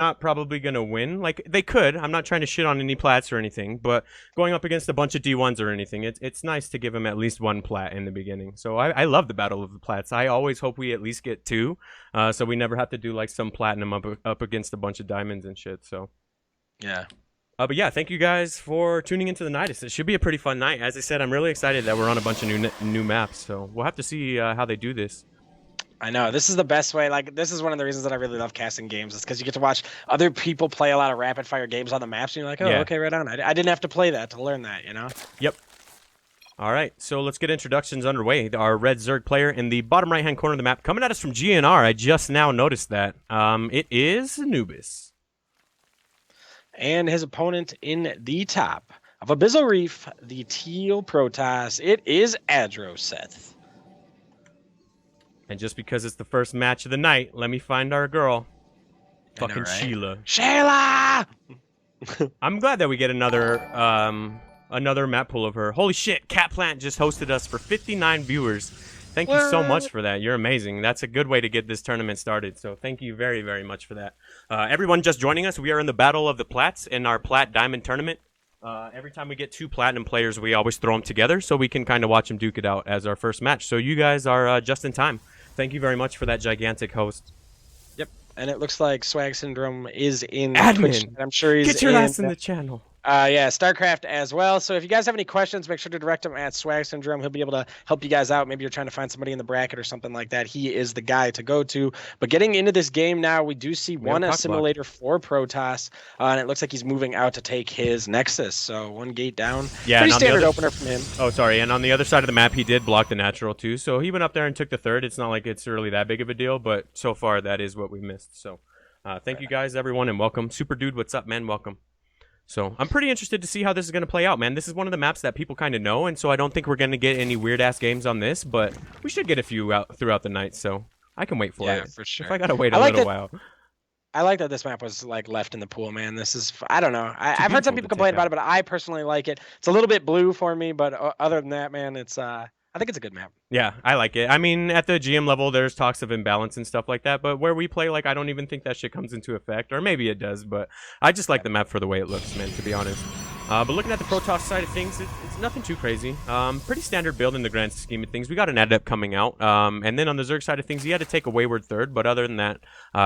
not probably going to win. Like, they could. I'm not trying to shit on any plats or anything, but going up against a bunch of D1s or anything, it's nice to give them at least one plat in the beginning. So I love the Battle of the Plats. I always hope we at least get two, so we never have to do, like, some platinum up against a bunch of diamonds and shit, so. Yeah. But yeah, thank you guys for tuning into the Nydus. It should be a pretty fun night. As I said, I'm really excited that we're on a bunch of new maps, so we'll have to see how they do this. I know, this is the best way. Like, this is one of the reasons that I really love casting games, is because you get to watch other people play a lot of rapid fire games on the maps, and you're like, oh, Yeah. okay, right on. I didn't have to play that to learn that, you know? Yep. All right, so let's get introductions underway. Our red Zerg player in the bottom right-hand corner of the map, coming at us from GNR. I just now noticed that. It is Anubis. And his opponent in the top of Abyssal Reef, the Teal Protoss, it is Adroseth. And just because it's the first match of the night, let me find our girl. Fucking right? Sheila. Sheila! I'm glad that we get another map pull of her. Holy shit, Cat Plant just hosted us for 59 viewers. Thank you so much for that. You're amazing. That's a good way to get this tournament started. So thank you very, very much for that. Everyone just joining us, we are in the Battle of the Plats in our Plat Diamond tournament. Every time we get two platinum players, we always throw them together so we can kind of watch them duke it out as our first match. So you guys are just in time. Thank you very much for that gigantic host. Yep, and it looks like Swag Syndrome is in Admin. Twitch. I'm sure he's Get your ass in the channel. Yeah, StarCraft as well. So if you guys have any questions, make sure to direct him at Swag Syndrome. He'll be able to help you guys out. Maybe you're trying to find somebody in the bracket or something like that. He is the guy to go to. But getting into this game now, we do see one assimilator for Protoss, and it looks like he's moving out to take his Nexus. So one gate down. Yeah, pretty standard opener from him. Oh, sorry. And on the other side of the map, he did block the natural too. So he went up there and took the third. It's not like it's really that big of a deal, but so far that is what we missed. So thank you guys, everyone, and welcome. Super Dude, what's up, man? Welcome. So I'm pretty interested to see how this is going to play out, man. This is one of the maps that people kind of know, and so I don't think we're going to get any weird-ass games on this, but we should get a few out throughout the night, so I can wait for it. Yeah, for sure. If I got to wait a little while. I like that this map was like left in the pool, man. This is, I don't know. I've heard some people complain about it, but I personally like it. It's a little bit blue for me, but other than that, man, it's I think it's a good map. Yeah, I like it. I mean, at the GM level, there's talks of imbalance and stuff like that, but where we play, like, I don't even think that shit comes into effect, or maybe it does, but I just like the map for the way it looks, man, to be honest. But looking at the Protoss side of things, it's nothing too crazy. Pretty standard build in the grand scheme of things. We got an adept coming out, and then on the Zerg side of things, he had to take a wayward third, but other than that,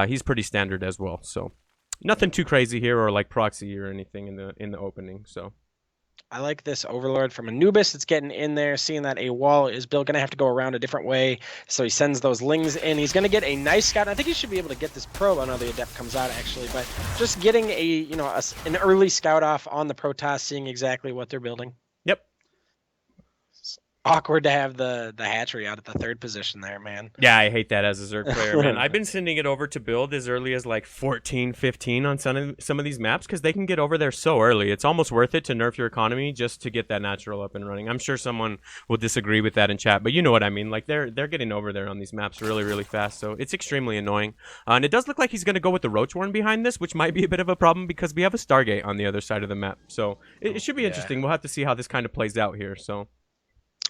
he's pretty standard as well. So nothing too crazy here, or like proxy or anything in the opening. So. I like this Overlord from Anubis. It's getting in there, seeing that a wall is built. Going to have to go around a different way. So he sends those lings in. He's going to get a nice scout. I think he should be able to get this probe. I know the Adept comes out, actually. But just getting an early scout off on the Protoss, seeing exactly what they're building. Yep. Awkward to have the hatchery out at the third position there, man. Yeah, I hate that as a Zerg player, man. I've been sending it over to build as early as like 14, 15 on some of these maps because they can get over there so early. It's almost worth it to nerf your economy just to get that natural up and running. I'm sure someone will disagree with that in chat, but you know what I mean. Like they're getting over there on these maps really, really fast, so it's extremely annoying. And it does look like he's going to go with the Roach Warren behind this, which might be a bit of a problem because we have a Stargate on the other side of the map. So it should be interesting. We'll have to see how this kind of plays out here. So.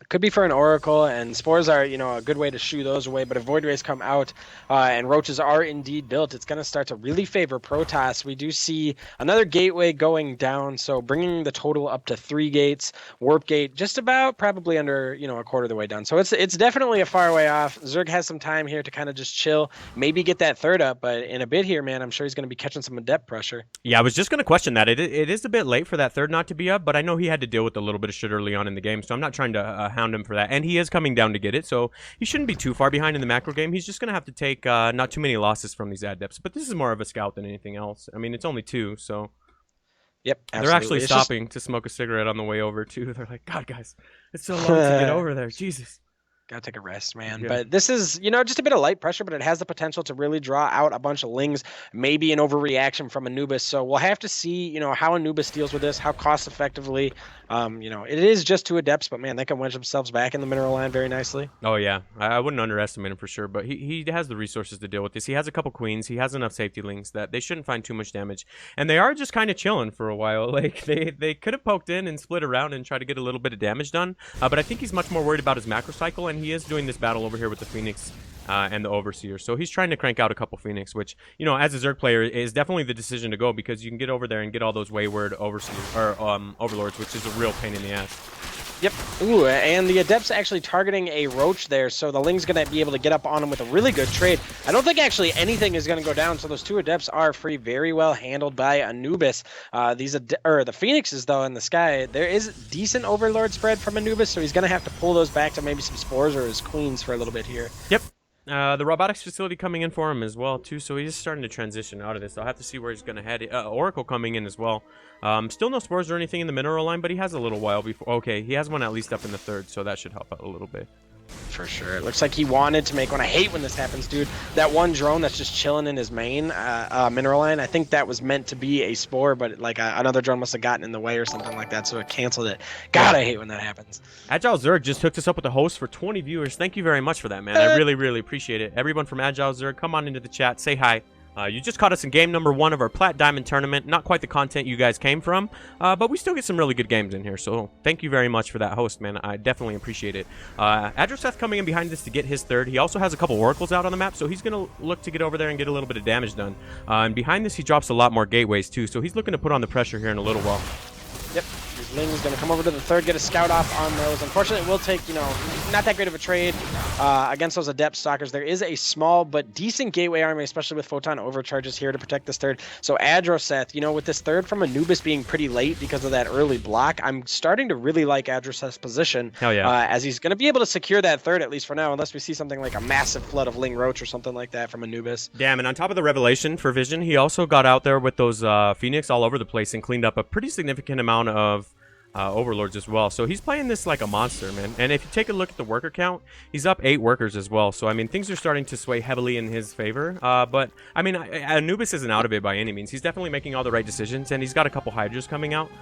Could be for an Oracle, and Spores are, a good way to shoo those away. But if Void Rays come out and Roaches are indeed built, it's going to start to really favor Protoss. We do see another gateway going down, so bringing the total up to 3 gates. Warp Gate just about probably under, a quarter of the way down. So it's definitely a far way off. Zerg has some time here to kind of just chill, maybe get that third up. But in a bit here, man, I'm sure he's going to be catching some Adept pressure. Yeah, I was just going to question that. It is a bit late for that third not to be up, but I know he had to deal with a little bit of shit early on in the game, so I'm not trying to hound him for that. And he is coming down to get it, so he shouldn't be too far behind in the macro game. He's just going to have to take not too many losses from these adepts. But this is more of a scout than anything else. I mean, it's only 2, so... Yep, absolutely. They're actually stopping to smoke a cigarette on the way over, too. They're like, God, guys, it's so long to get over there. Jesus. Gotta take a rest, man. Yeah. But this is, just a bit of light pressure, but it has the potential to really draw out a bunch of lings, maybe an overreaction from Anubis. So we'll have to see, how Anubis deals with this, how cost effectively. It is just 2 adepts, but man, they can wedge themselves back in the mineral line very nicely. Oh yeah, I wouldn't underestimate him for sure, but he has the resources to deal with this. He has a couple queens, he has enough safety links that they shouldn't find too much damage, and they are just kind of chilling for a while. Like they could have poked in and split around and tried to get a little bit of damage done, but I think he's much more worried about his macro cycle, and he is doing this battle over here with the Phoenix and the Overseer. So he's trying to crank out a couple Phoenix, which, you know, as a Zerg player, is definitely the decision to go because you can get over there and get all those wayward Overseers or Overlords, which is a real pain in the ass. Yep. Ooh, and the Adept's actually targeting a Roach there, so the Ling's going to be able to get up on him with a really good trade. I don't think actually anything is going to go down, so those two Adepts are free, very well handled by Anubis. The Phoenixes, though, in the sky, there is decent Overlord spread from Anubis, so he's going to have to pull those back to maybe some Spores or his Queens for a little bit here. Yep. The robotics facility coming in for him as well, too, so he's starting to transition out of this. I'll have to see where he's going to head. Oracle coming in as well. Still no Spores or anything in the mineral line, but he has a little while before. Okay, he has one at least up in the 3rd, so that should help out a little bit. For sure. It looks like he wanted to make one. I hate when this happens, dude. That one drone that's just chilling in his main mineral line, I think that was meant to be a Spore, but like another drone must have gotten in the way or something like that, so it canceled it. God, I hate when that happens. Agile Zerg just hooked us up with a host for 20 viewers. Thank you very much for that, man. I really, really appreciate it. Everyone from Agile Zerg, come on into the chat. Say hi. You just caught us in game number 1 of our Plat Diamond tournament. Not quite the content you guys came from, but we still get some really good games in here. So thank you very much for that host, man. I definitely appreciate it. Adroseth coming in behind this to get his 3rd. He also has a couple Oracles out on the map, so he's going to look to get over there and get a little bit of damage done. And behind this, he drops a lot more gateways, too. So he's looking to put on the pressure here in a little while. Yep. Ling is going to come over to the 3rd, get a scout off on those. Unfortunately, it will take, you know, not that great of a trade against those Adept Stalkers. There is a small but decent gateway army, especially with Photon overcharges here to protect this 3rd. So Adroseth, you know, with this 3rd from Anubis being pretty late because of that early block, I'm starting to really like Adroseth's position. Hell yeah. As he's going to be able to secure that 3rd, at least for now, unless we see something like a massive flood of Ling Roach or something like that from Anubis. Damn, and on top of the Revelation for Vision, he also got out there with those Phoenix all over the place and cleaned up a pretty significant amount of Overlords as well. So he's playing this like a monster, man. And if you take a look at the worker count, he's up 8 workers as well. So I mean, things are starting to sway heavily in his favor. But I mean, Anubis isn't out of it by any means. He's definitely making all the right decisions, and he's got a couple Hydras coming out.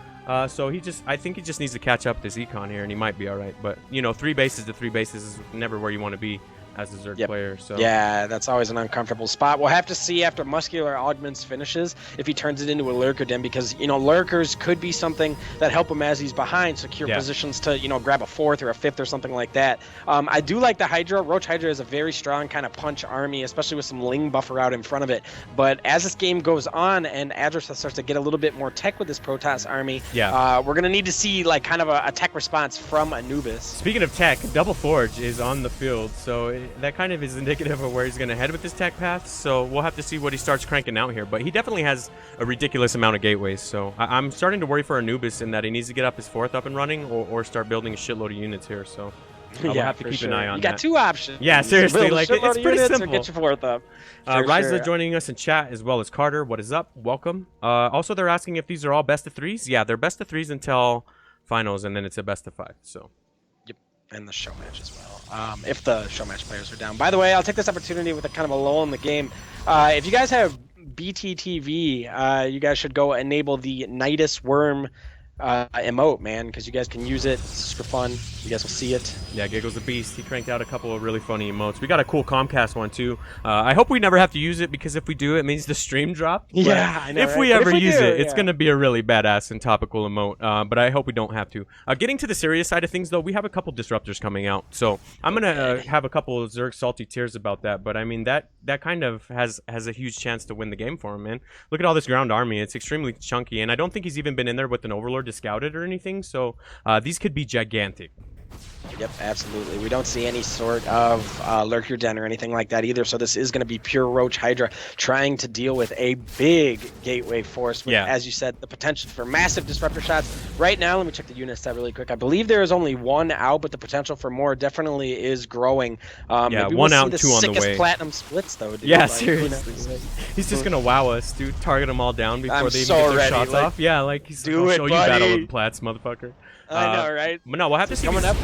So I think he just needs to catch up with his econ here, and he might be all right. But you know, 3 bases to 3 bases is never where you want to be as a Zerg player. So yeah, that's always an uncomfortable spot. We'll have to see after Muscular Augments finishes if he turns it into a Lurker Den, because, you know, Lurkers could be something that help him as he's behind, secure positions to, you know, grab a 4th or a 5th or something like that. I do like the Hydra. Roach Hydra is a very strong kind of punch army, especially with some Ling buffer out in front of it. But as this game goes on and Adroseth starts to get a little bit more tech with this Protoss army, we're going to need to see like kind of a tech response from Anubis. Speaking of tech, Double Forge is on the field, so that kind of is indicative of where he's going to head with his tech path. So we'll have to see what he starts cranking out here. But he definitely has a ridiculous amount of gateways. So I'm starting to worry for Anubis in that he needs to get up his 4th up and running, or start building a shitload of units here. So we'll have to keep an eye on that. You got 2 options. Yeah, seriously, like it's pretty simple. Or get your 4th up. Ryza joining us in chat, as well as Carter. What is up? Welcome. Also, they're asking if these are all best of 3s. Yeah, they're best of 3s until finals, and then it's a best of 5. So. And the show match as well, if the show match players are down. By the way, I'll take this opportunity with a kind of a lull in the game. If you guys have BTTV, you guys should go enable the Nydus worm emote, man, because you guys can use it. It's super fun. You guys will see it. Yeah, Giggle's a beast. He cranked out a couple of really funny emotes. We got a cool Comcast one too. I hope we never have to use it, because if we do, it means the stream dropped. Yeah, I know. If we ever use it, it's going to be a really badass and topical emote. But I hope we don't have to. Getting to the serious side of things, though, we have a couple disruptors coming out. So I'm going to have a couple of Zerg salty tears about that. But I mean, that kind of has a huge chance to win the game for him, man. Look at all this ground army. It's extremely chunky. And I don't think he's even been in there with an Overlord to scout it or anything. So these could be gigantic. Yep, absolutely. We don't see any sort of Lurker Den or anything like that either, so this is going to be pure Roach Hydra trying to deal with a big gateway force with, as you said, the potential for massive disruptor shots. Right now, let me check the unit stat really quick. I believe there is only 1 out, but the potential for more definitely is growing. Yeah, 1 out and 2 on the way. Platinum splits, though, dude. Yeah, like, seriously. He's just going to wow us, dude. Target them all down before they even get their shots off. Yeah, like, he's going to show you Battle of the Plats, motherfucker. I know, right? But no, we'll have to see. Coming up.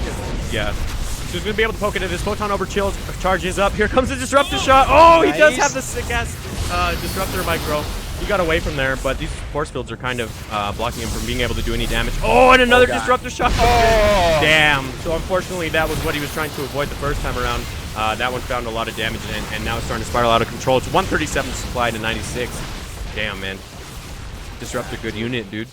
Yeah. So he's going to be able to poke into this. Photon overchill charges up. Here comes the disruptor shot. Oh, he does have the sick-ass disruptor micro. He got away from there, but these force fields are kind of blocking him from being able to do any damage. Oh, and another disruptor shot. Oh. Damn. So unfortunately, that was what he was trying to avoid the first time around. That one found a lot of damage, and now it's starting to spiral out of control. It's 137 supply to 96. Damn, man. Disrupt a good unit, dude.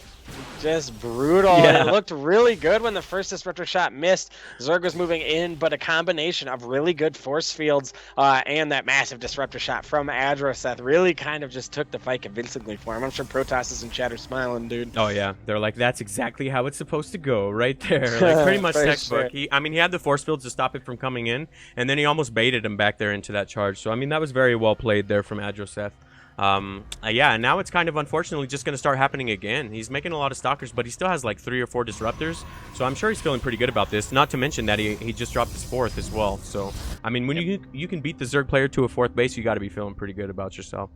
Just brutal. Yeah. It looked really good when the first disruptor shot missed. Zerg was moving in, but a combination of really good force fields and that massive disruptor shot from Adroseth really kind of just took the fight convincingly for him. I'm sure Protoss is in chat are smiling, dude. Oh yeah, they're like, that's exactly how it's supposed to go, right there. Like pretty much textbook. Sure. I mean, he had the force fields to stop it from coming in, and then he almost baited him back there into that charge. So I mean, that was very well played there from Adroseth. Yeah, and now it's kind of unfortunately just going to start happening again. He's making a lot of stalkers, but he still has like 3 or 4 disruptors, so I'm sure he's feeling pretty good about this. Not to mention that he just dropped his 4th as well. So I mean, when you can beat the Zerg player to a 4th base, you got to be feeling pretty good about yourself.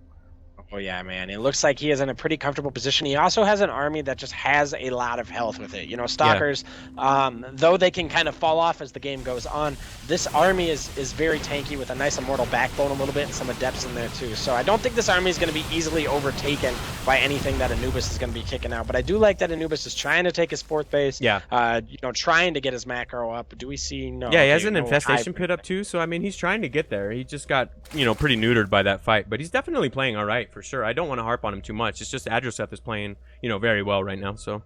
Oh yeah, man. It looks like he is in a pretty comfortable position. He also has an army that just has a lot of health with it. You know, stalkers, though they can kind of fall off as the game goes on, this army is very tanky with a nice immortal backbone a little bit and some adepts in there too. So I don't think this army is going to be easily overtaken by anything that Anubis is going to be kicking out. But I do like that Anubis is trying to take his 4th base. Yeah. You know, trying to get his macro up. Do we see no? Yeah, he has an infestation pit up too, so I mean, he's trying to get there. He just got, you know, pretty neutered by that fight, but he's definitely playing all right for sure. I don't want to harp on him too much. It's just Adroseth is playing, you know, very well right now, so.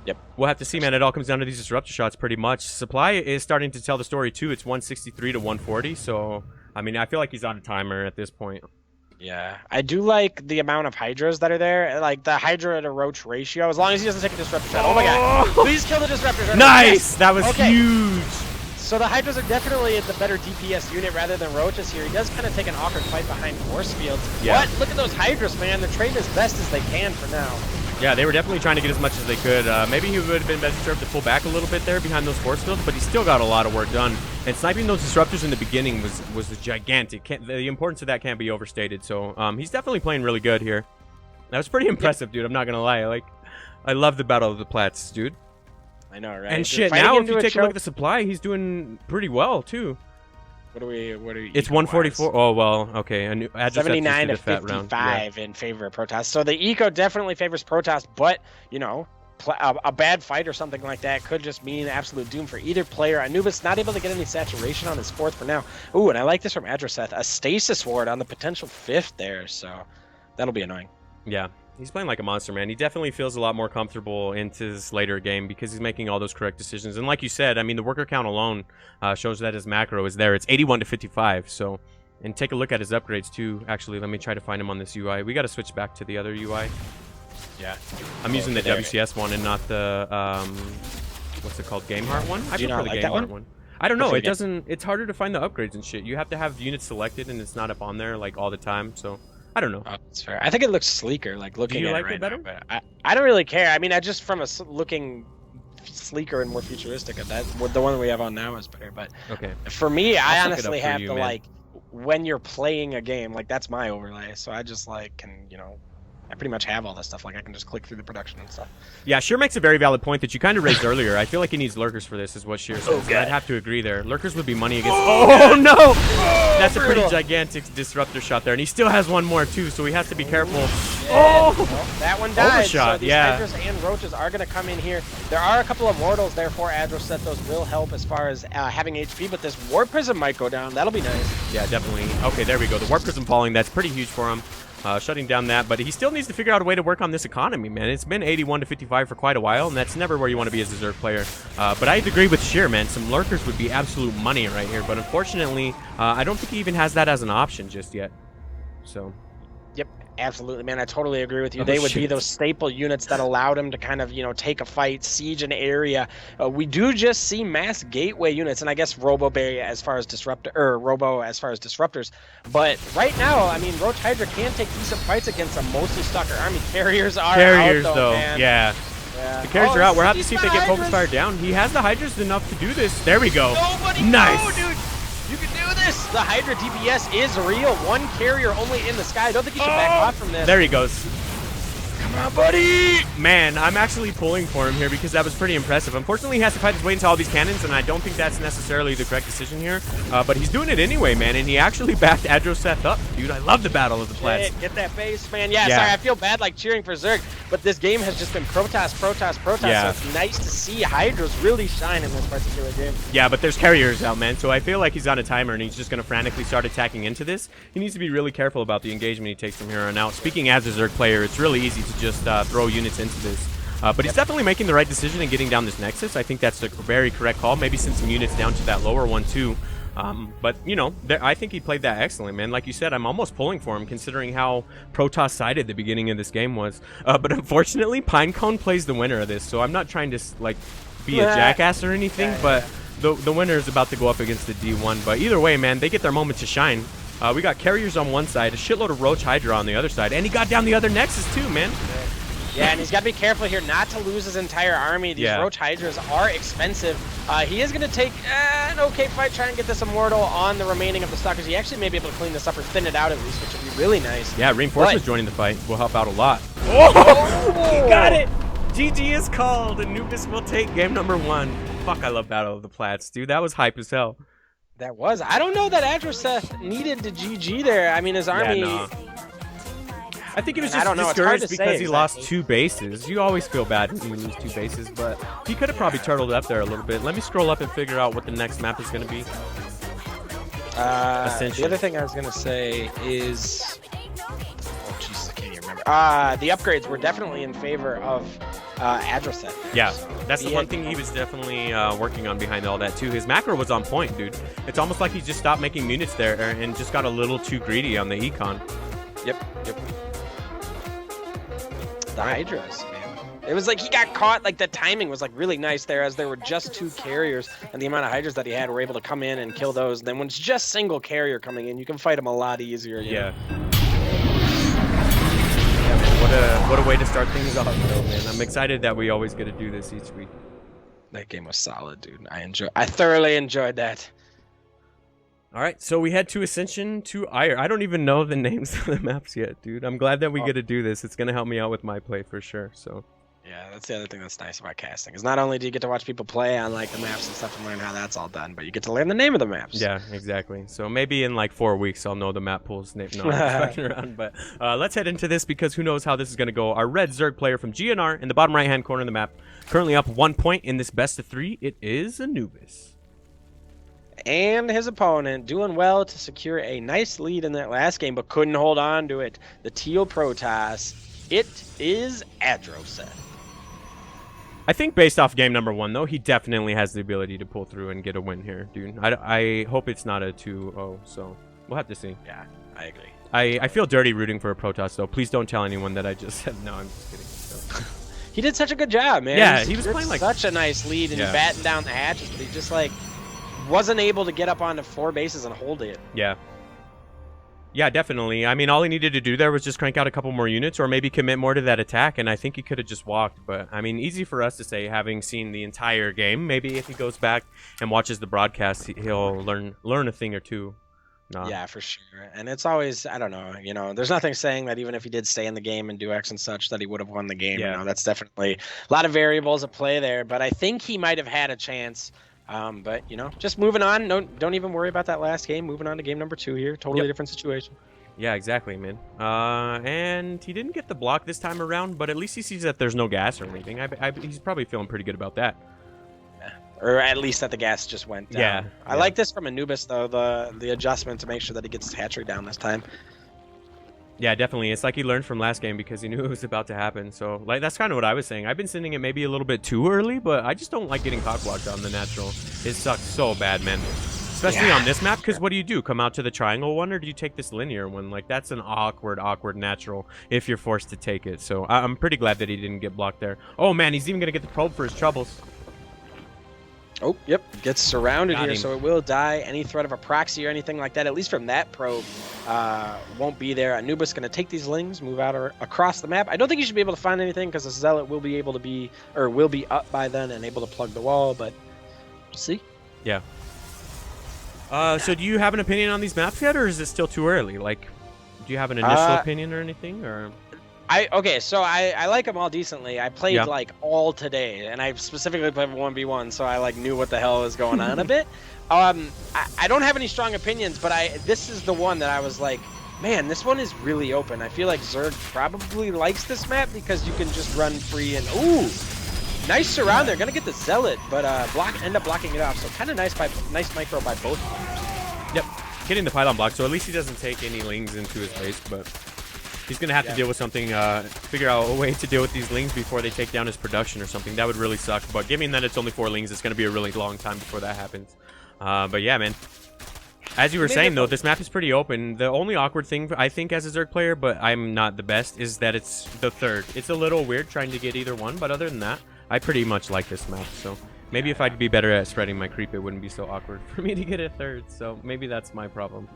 Yep. We'll have to see, man. It all comes down to these disruptor shots pretty much. Supply is starting to tell the story too. It's 163 to 140, so I mean, I feel like he's on a timer at this point. Yeah, I do like the amount of Hydras that are there, like the Hydra to Roach ratio, as long as he doesn't take a disruptor shot. Oh my god, please kill the disruptors. Nice! That was huge! So the Hydras are definitely the better DPS unit rather than Roaches here. He does kind of take an awkward fight behind force fields. Yeah. What? Look at those Hydras, man. They're trading as best as they can for now. Yeah, they were definitely trying to get as much as they could. Maybe he would have been better served to pull back a little bit there behind those force fields, but he still got a lot of work done. And sniping those disruptors in the beginning was gigantic. The importance of that can't be overstated. So he's definitely playing really good here. That was pretty impressive, dude. I'm not gonna lie. Like, I love the Battle of the Plats, dude. I know, right? And shit, now if you take a look at the supply, he's doing pretty well too. What are we? It's 144. Oh well, okay. 79 to 55 in favor of Protoss. So the eco definitely favors Protoss, but you know, a bad fight or something like that could just mean absolute doom for either player. Anubis not able to get any saturation on his 4th for now. Ooh, and I like this from Adroseth. A stasis ward on the potential 5th there, so that'll be annoying. Yeah. He's playing like a monster, man. He definitely feels a lot more comfortable into his later game because he's making all those correct decisions. And like you said, I mean, the worker count alone shows that his macro is there. It's 81 to 55. So, and take a look at his upgrades too. Actually, let me try to find him on this UI. We got to switch back to the other UI. Yeah. I'm using the WCS one and not the, what's it called? Game Heart one? I prefer the Game Heart one. I don't know. It doesn't, it's harder to find the upgrades and shit. You have to have units selected and it's not up on there like all the time. So, I don't know. Oh, that's fair. I think it looks sleeker, like looking at like it right better? now. But I don't really care. I mean, I just from looking sleeker and more futuristic at that, the one we have on now is better. But okay, for me, I honestly have you, to man. like when you're playing a game, like that's my overlay. So I just like can I pretty much have all this stuff. Like I can just click through the production and stuff. Yeah, Sheer makes a very valid point that you kind of raised earlier. I feel like he needs lurkers for this, is what Sheer says. I'd have to agree there. Lurkers would be money against. Oh no! That's a pretty gigantic disruptor shot there, and he still has one more too, so he has to be careful. Well, that one died. Overshot, so these Hydras and Roaches are going to come in here. There are a couple of mortals there for Adroseth. Those will help as far as having HP, but this Warp Prism might go down. That'll be nice. Yeah, definitely. Okay, there we go. The Warp Prism falling. That's pretty huge for him. Shutting down that, but he still needs to figure out a way to work on this economy, man. It's been 81 to 55 for quite a while, and that's never where you want to be as a Zerg player. But I agree with Sheer, man. Some lurkers would be absolute money right here, but unfortunately, I don't think he even has that as an option just yet. So. Yep, absolutely, man. I totally agree with you. They would be those staple units that allowed him to kind of, take a fight, siege an area. We do just see mass gateway units, and I guess Robo as far as disruptors. But right now, I mean, Roach Hydra can take decent fights against a mostly stalker army. Carriers are out, though, man. Yeah. The carriers are out. We'll have to see if they get focus fire down. He has the Hydras enough to do this. There we go. Nice. Dude. You can do this! The Hydra DPS is real. One carrier only in the sky. I don't think you should back off from this. There he goes. Come on, buddy! Man, I'm actually pulling for him here because that was pretty impressive. Unfortunately, he has to fight his way into all these cannons, and I don't think that's necessarily the correct decision here. But he's doing it anyway, man, and he actually backed Adroseth up. Dude, I love the Battle of the Plats. Get that base, man. Yeah, sorry, I feel bad like cheering for Zerg, but this game has just been Protoss. Yeah. So it's nice to see Hydras really shine in this particular game. Yeah, but there's carriers out, man, so I feel like he's on a timer, and he's just going to frantically start attacking into this. He needs to be really careful about the engagement he takes from here on out. Speaking as a Zerg player, it's really easy to just throw units into this. But he's definitely making the right decision in getting down this Nexus. I think that's a very correct call. Maybe send some units down to that lower one too. But, you know, I think he played that excellent, man. Like you said, I'm almost pulling for him considering how Protoss sided the beginning of this game was. But unfortunately, Pinecone plays the winner of this, so I'm not trying to, like, be a jackass or anything, but the winner is about to go up against the D1. But either way, man, they get their moment to shine. We got carriers on one side, a shitload of Roach Hydra on the other side, and he got down the other Nexus too, man. Yeah, and he's got to be careful here not to lose his entire army. These Roach Hydras are expensive. He is going to take an okay fight, try and get this Immortal on the remaining of the Stalkers. He actually may be able to clean this up or thin it out at least, which would be really nice. Yeah, Reinforcements joining the fight will help out a lot. Oh! He got it! GG is called. Anubis will take game number 1. Fuck, I love Battle of the Plats, dude. That was hype as hell. That was. I don't know that Adroseth needed to GG there. I mean, his army... Yeah, no. I think he was just discouraged because he lost 2 bases. You always feel bad when you lose 2 bases, but he could have probably turtled up there a little bit. Let me scroll up and figure out what the next map is going to be. The other thing I was going to say is... Oh, Jesus, I can't even remember. The upgrades were definitely in favor of Adroseth. Yeah, that's the one thing he was definitely working on behind all that, too. His macro was on point, dude. It's almost like he just stopped making units there and just got a little too greedy on the econ. Yep. The Hydras, man. It was like he got caught, like the timing was like really nice there as there were just 2 carriers and the amount of Hydras that he had were able to come in and kill those. And then when it's just single carrier coming in, you can fight him a lot easier. Yeah. Yeah, man, what a way to start things off, though, man. I'm excited that we always get to do this each week. That game was solid, dude. I thoroughly enjoyed that. All right, so we head to Ascension to Ire. I don't even know the names of the maps yet, dude. I'm glad that we get to do this. It's going to help me out with my play for sure. So, yeah, that's the other thing that's nice about casting. Is not only do you get to watch people play on like the maps and stuff and learn how that's all done, but you get to learn the name of the maps. Yeah, exactly. So maybe in like 4 weeks I'll know the map pool's name. No, I'm fucking around. But let's head into this because who knows how this is going to go. Our red Zerg player from GNR in the bottom right-hand corner of the map, currently up 1 point in this best of 3. It is Anubis. And his opponent doing well to secure a nice lead in that last game, but couldn't hold on to it. The Teal Protoss, it is Adroseth. I think based off game number 1, though, he definitely has the ability to pull through and get a win here, dude. I hope it's not a 2-0, so we'll have to see. Yeah, I agree. I feel dirty rooting for a Protoss, though. Please don't tell anyone that I just said no. I'm just kidding. So. He did such a good job, man. Yeah, he was playing like such a nice lead and batting down the hatches, but he just like wasn't able to get up onto 4 bases and hold it. Yeah. Yeah, definitely. I mean, all he needed to do there was just crank out a couple more units or maybe commit more to that attack, and I think he could have just walked. But, I mean, easy for us to say, having seen the entire game. Maybe if he goes back and watches the broadcast, he'll learn a thing or two. No. Yeah, for sure. And it's always, I don't know, you know, there's nothing saying that even if he did stay in the game and do X and such, that he would have won the game. Yeah. You know, that's definitely a lot of variables at play there. But I think he might have had a chance. But, you know, just moving on. Don't even worry about that last game. Moving on to game number 2 here. Totally different situation. Yeah, exactly, man. And he didn't get the block this time around, but at least he sees that there's no gas or anything. He's probably feeling pretty good about that. Yeah. Or at least that the gas just went down. Yeah. I like this from Anubis, though, the adjustment to make sure that he gets his hatchery down this time. Yeah, definitely. It's like he learned from last game because he knew it was about to happen. So, like, that's kind of what I was saying. I've been sending it maybe a little bit too early, but I just don't like getting cockblocked on the natural. It sucks so bad, man. Especially on this map, because what do? Come out to the triangle one, or do you take this linear one? Like, that's an awkward natural if you're forced to take it. So, I'm pretty glad that he didn't get blocked there. Oh, man, he's even going to get the probe for his troubles. Oh, yep. Gets surrounded here, so it will die. Any threat of a proxy or anything like that, at least from that probe, won't be there. Anubis going to take these lings, move out across the map. I don't think he should be able to find anything because the Zealot will be able to be, or will be up by then and able to plug the wall, but we'll see. Yeah. So do you have an opinion on these maps yet, or is it still too early? Like, do you have an initial opinion or anything, or... Okay, so I like them all decently. I played like all today, and I specifically played 1v1, so I like knew what the hell was going on a bit. I don't have any strong opinions, but this is the one that I was like, man, this one is really open. I feel like Zerg probably likes this map because you can just run free and ooh, nice surround there. Gonna get the Zealot, but end up blocking it off. So kind of nice micro by both players. Yep, getting the pylon block, so at least he doesn't take any lings into his base, but. He's going to have to deal with something, figure out a way to deal with these lings before they take down his production or something. That would really suck. But given that it's only 4 lings, it's going to be a really long time before that happens. But yeah, man. As you were saying, though, this map is pretty open. The only awkward thing, I think, as a Zerg player, but I'm not the best, is that it's the third. It's a little weird trying to get either one, but other than that, I pretty much like this map. So maybe if I'd be better at spreading my creep, it wouldn't be so awkward for me to get a third. So maybe that's my problem.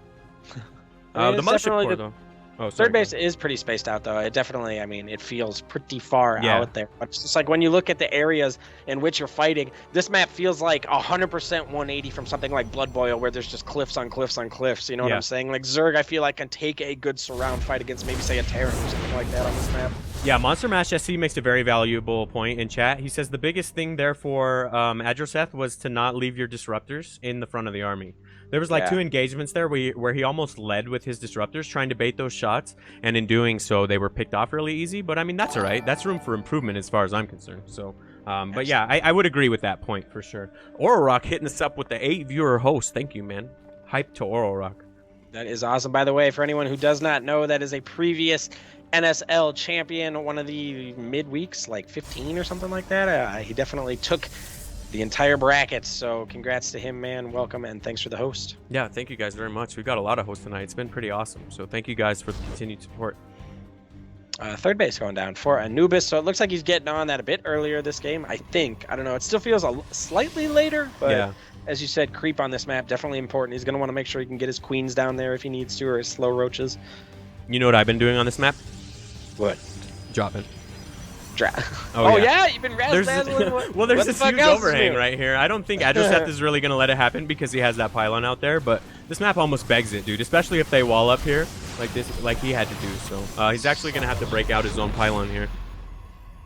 The mothership core, though. Oh, sorry, third base is pretty spaced out, though. It definitely, I mean, it feels pretty far out there. But it's just like when you look at the areas in which you're fighting, this map feels like 100% 180 from something like Blood Boil, where there's just cliffs on cliffs on cliffs. You know what I'm saying? Like Zerg, I feel like can take a good surround fight against maybe, say, a Terran or something like that on this map. Yeah, Monster Mash SC makes a very valuable point in chat. He says the biggest thing there for Adroseth was to not leave your disruptors in the front of the army. There was like 2 engagements there where he almost led with his disruptors, trying to bait those shots, and in doing so, they were picked off really easy. But I mean, that's all right. That's room for improvement as far as I'm concerned. So, but yeah, I would agree with that point for sure. Oral Rock hitting us up with the 8-viewer host. Thank you, man. Hype to Oral Rock. That is awesome. By the way, for anyone who does not know, that is a previous NSL champion, one of the midweeks, like 15 or something like that. He definitely took the entire bracket, so congrats to him, man. Welcome, and thanks for the host. Yeah, thank you guys very much. We got a lot of hosts tonight. It's been pretty awesome, so thank you guys for the continued support. Third base going down for Anubis, so it looks like he's getting on that a bit earlier this game, I think. I don't know. It still feels slightly later, but as you said, creep on this map, definitely important. He's going to want to make sure he can get his queens down there if he needs to, or his slow roaches. You know what I've been doing on this map? What? Dropping. Oh yeah, you've been razzle-dazzling. Well, there's this huge overhang right here. I don't think Adroseth is really going to let it happen because he has that pylon out there, but this map almost begs it, dude, especially if they wall up here like this, like he had to do. So he's actually going to have to break out his own pylon here.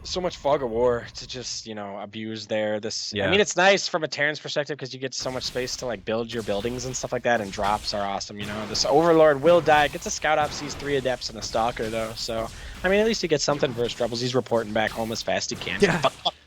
So much fog of war to just, you know, abuse there. I mean, it's nice from a Terran's perspective because you get so much space to like build your buildings and stuff like that, and drops are awesome. You know, this Overlord will die, gets a scout off, sees 3 adepts and a stalker though. So I mean, at least he gets something for his troubles. He's reporting back home as fast as he can. Yeah.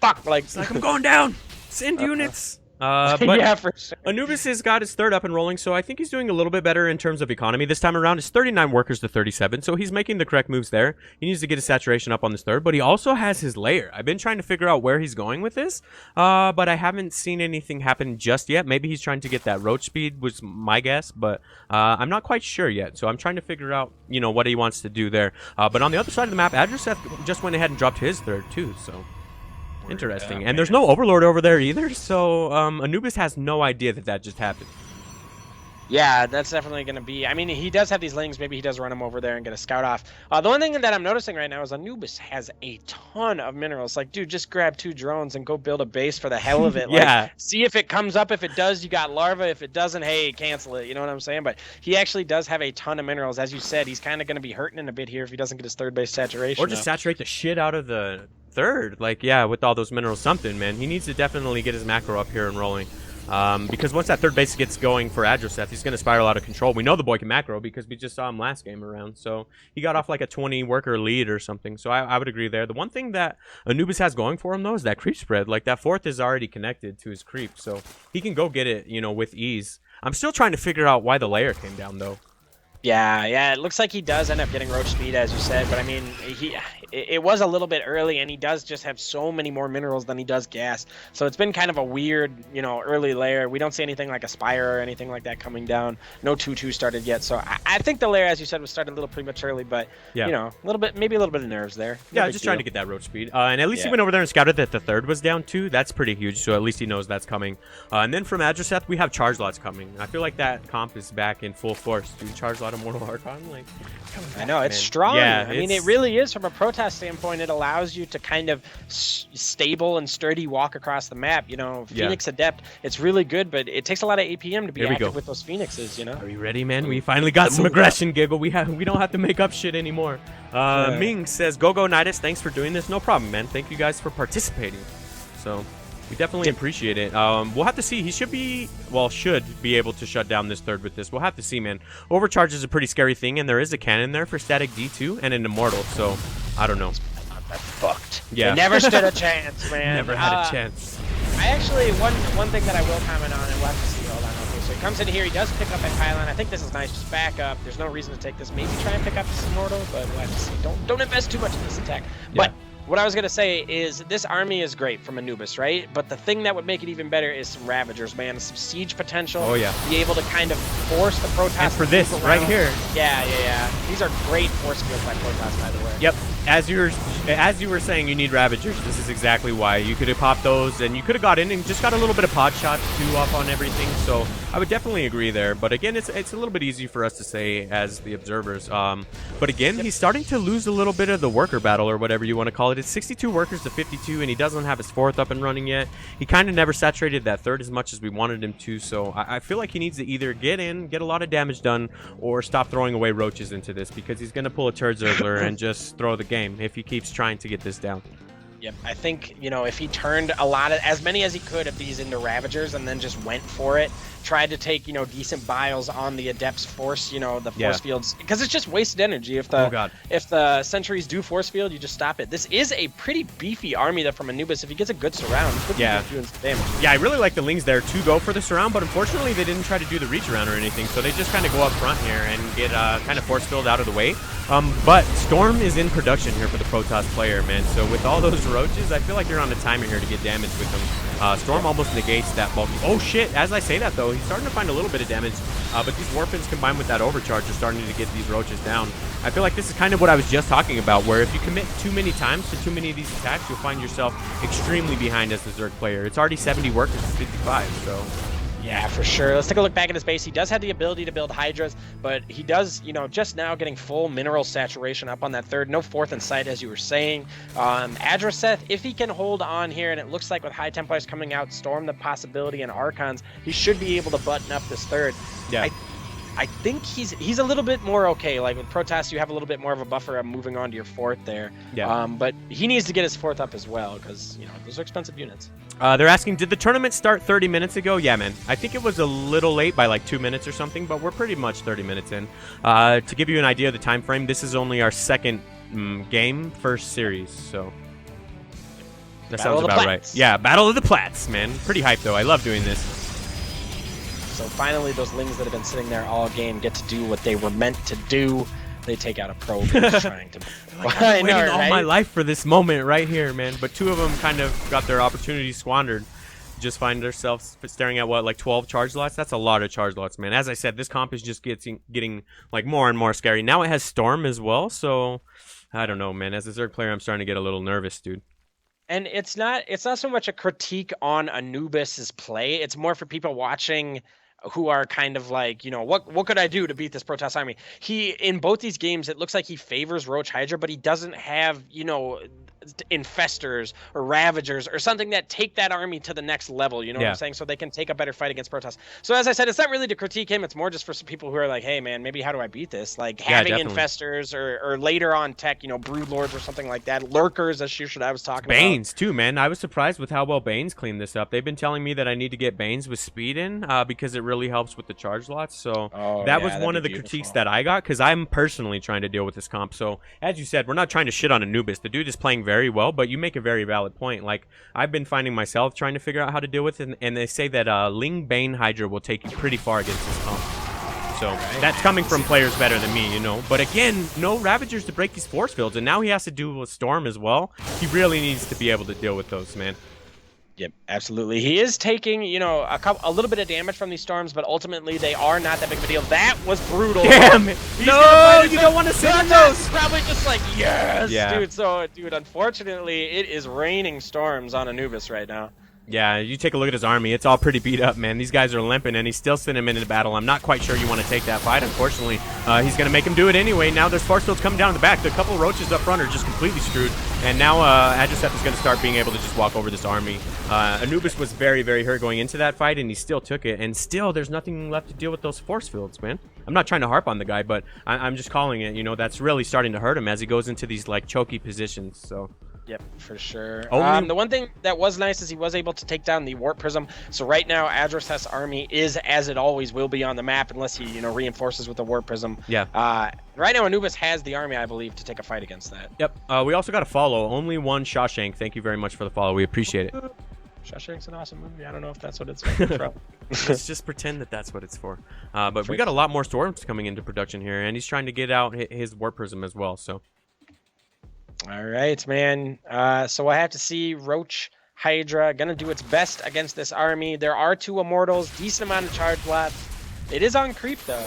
Fuck. Like, it's like, I'm going down. Send units. But yeah, for sure. Anubis has got his third up and rolling, so I think he's doing a little bit better in terms of economy this time around. It's 39 workers to 37, so he's making the correct moves there. He needs to get his saturation up on this third, but he also has his layer. I've been trying to figure out where he's going with this, but I haven't seen anything happen just yet. Maybe he's trying to get that roach speed, was my guess, but I'm not quite sure yet. So I'm trying to figure out, you know, what he wants to do there. But on the other side of the map, Adroseth just went ahead and dropped his third too, so... Interesting. And there's no Overlord over there either, so Anubis has no idea that just happened. Yeah, that's definitely going to be... I mean, he does have these lings. Maybe he does run them over there and get a scout off. The one thing that I'm noticing right now is Anubis has a ton of minerals. Like, dude, just grab 2 drones and go build a base for the hell of it. Like, see if it comes up. If it does, you got larva. If it doesn't, hey, cancel it. You know what I'm saying? But he actually does have a ton of minerals. As you said, he's kind of going to be hurting in a bit here if he doesn't get his third base saturation. Or just saturate the shit out of the third. Like, yeah, with all those minerals, something, man. He needs to definitely get his macro up here and rolling. Because once that third base gets going for Adroseth, he's going to spiral out of control. We know the boy can macro because we just saw him last game around. So he got off like a 20 worker lead or something. So I would agree there. The one thing that Anubis has going for him, though, is that creep spread. Like, that fourth is already connected to his creep. So he can go get it, you know, with ease. I'm still trying to figure out why the layer came down, though. Yeah, it looks like he does end up getting roach speed, as you said, but I mean, it was a little bit early, and he does just have so many more minerals than he does gas, so it's been kind of a weird, you know, early layer. We don't see anything like a Spire or anything like that coming down. No 2-2 started yet, so I think the layer, as you said, was started a little prematurely, but, you know, a little bit, maybe a little bit of nerves there. Yeah, just trying to get that roach speed, and at least he went over there and scouted that the third was down too. That's pretty huge, so at least he knows that's coming. And then from Adroseth, we have charge lots coming. I feel like that comp is back in full force. Dude, charge lot of Mortal Archon, like, I know, it's strong. Yeah, I mean, it really is. From a protest standpoint, it allows you to kind of stable and sturdy walk across the map. You know, Phoenix Adept, it's really good, but it takes a lot of APM to be active with those Phoenixes, you know? Are you ready, man? We finally got some aggression, Giggle. We don't have to make up shit anymore. Ming says, go Nydus, thanks for doing this. No problem, man. Thank you guys for participating. So... we definitely appreciate it. We'll have to see. He should be able to shut down this third with this. We'll have to see, man. Overcharge is a pretty scary thing, and there is a cannon there for static D2 and an immortal, so I don't know. That's fucked. Yeah. They never stood a chance, man. Never had a chance. I actually, one thing that I will comment on, and we'll have to see, hold on, okay, so comes in here. He does pick up a pylon. I think this is nice. Just back up. There's no reason to take this. Maybe try and pick up this immortal, but we'll have to see. Don't invest too much in this attack. Yeah. But what I was going to say is this army is great from Anubis, right? But the thing that would make it even better is some Ravagers, man. Some siege potential. Oh, yeah. Be able to kind of force the Protoss. And for this, right here. Yeah. These are great force fields by Protoss, by the way. Yep. As you were saying, you need Ravagers. This is exactly why. You could have popped those, and you could have got in and just got a little bit of pod shots too off on everything. So I would definitely agree there. But again, it's a little bit easy for us to say as the observers. But again, he's starting to lose a little bit of the worker battle or whatever you want to call it. It's 62 workers to 52, and he doesn't have his fourth up and running yet. He kind of never saturated that third as much as we wanted him to. So I feel like he needs to either get in, get a lot of damage done, or stop throwing away roaches into this, because he's going to pull a turd zergler and just throw the game if he keeps trying to get this down. Yep, I think, you know, if he turned as many as he could of these into Ravagers and then just went for it, tried to take, you know, decent biles on the Adept's force, you know, the force fields, because it's just wasted energy. If the sentries do force field, you just stop it. This is a pretty beefy army that from Anubis. If he gets a good surround, he could be doing some damage. Yeah, I really like the Lings there to go for the surround, but unfortunately they didn't try to do the reach around or anything, so they just kind of go up front here and get kind of force filled out of the way. But Storm is in production here for the Protoss player, man. So with all those roaches, I feel like you're on a timer here to get damage with them. Storm almost negates that bulky. Oh shit! As I say that though, he's starting to find a little bit of damage. But these Warpins combined with that overcharge are starting to get these roaches down. I feel like this is kind of what I was just talking about, where if you commit too many times to too many of these attacks, you'll find yourself extremely behind as the Zerg player. It's already 70 workers to 55, so. Yeah, for sure. Let's take a look back at his base. He does have the ability to build Hydras, but he does, you know, just now getting full mineral saturation up on that third. No fourth in sight, as you were saying. Adroseth, if he can hold on here, and it looks like with High Templars coming out, Storm the possibility, and Archons, he should be able to button up this third. Yeah. I think he's a little bit more okay. Like with Protoss, you have a little bit more of a buffer of moving on to your fourth there. Yeah. But he needs to get his fourth up as well, because, you know, those are expensive units. They're asking, did the tournament start 30 minutes ago? Yeah, man. I think it was a little late by like 2 minutes or something, but we're pretty much 30 minutes in. To give you an idea of the time frame, this is only our second game, first series, so that sounds about right. Yeah, Battle of the Plats, man. Pretty hyped, though. I love doing this. So finally, those Lings that have been sitting there all game get to do what they were meant to do. They take out a probe and trying to. Like, I've been waiting all my life for this moment right here, man. But two of them kind of got their opportunity squandered. Just find themselves staring at what, like 12 charge lots? That's a lot of charge lots, man. As I said, this comp is just getting like more and more scary. Now it has Storm as well, so I don't know, man. As a Zerg player, I'm starting to get a little nervous, dude. And it's not so much a critique on Anubis's play. It's more for people watching who are kind of like, you know, what could I do to beat this Protoss army? He, in both these games, it looks like he favors Roach Hydra, but he doesn't have, you know, Infestors or Ravagers or something that take that army to the next level, you know what I'm saying? So they can take a better fight against Protoss. So as I said, it's not really to critique him, it's more just for some people who are like, hey man, maybe how do I beat this? Like having Infestors or later on tech, you know, Brood Lords or something like that. Lurkers, as I was talking about. Banes too, man. I was surprised with how well Banes cleaned this up. They've been telling me that I need to get Banes with speed in because it really helps with the charge lots. So that was one of the critiques that I got, because I'm personally trying to deal with this comp. So as you said, we're not trying to shit on Anubis. The dude is playing very well, but you make a very valid point. Like, I've been finding myself trying to figure out how to deal with it, and they say that Ling Bane Hydra will take you pretty far against this comp. So that's coming from players better than me, you know. But again, no Ravagers to break these force fields, and now he has to do with Storm as well. He really needs to be able to deal with those, man. Yep, absolutely. He is taking, you know, a little bit of damage from these storms, but ultimately they are not that big of a deal. That was brutal. Damn it. No, you don't want to sit in those. Probably just like, yes, dude. So, dude, unfortunately, it is raining storms on Anubis right now. Yeah, you take a look at his army. It's all pretty beat up, man. These guys are limping, and he's still sending him into the battle. I'm not quite sure you want to take that fight, unfortunately. He's going to make him do it anyway. Now there's force fields coming down in the back. The couple roaches up front are just completely screwed. And now Adroseth is going to start being able to just walk over this army. Anubis was very, very hurt going into that fight, and he still took it. And still, there's nothing left to deal with those force fields, man. I'm not trying to harp on the guy, but I'm just calling it. You know, that's really starting to hurt him as he goes into these, like, choky positions, so... Yep, for sure. The one thing that was nice is he was able to take down the Warp Prism. So right now, Adroseth's army is, as it always will be, on the map unless he, you know, reinforces with the Warp Prism. Yeah. Right now, Anubis has the army, I believe, to take a fight against that. Yep. We also got a follow. Only one Shawshank. Thank you very much for the follow. We appreciate it. Shawshank's an awesome movie. I don't know if that's what it's from. Let's just pretend that that's what it's for. But we got a lot more storms coming into production here, and he's trying to get out his warp prism as well. So, all right, man. So I have to see Roach Hydra gonna do its best against this army. There are 2 immortals, decent amount of charge left. It is on creep though.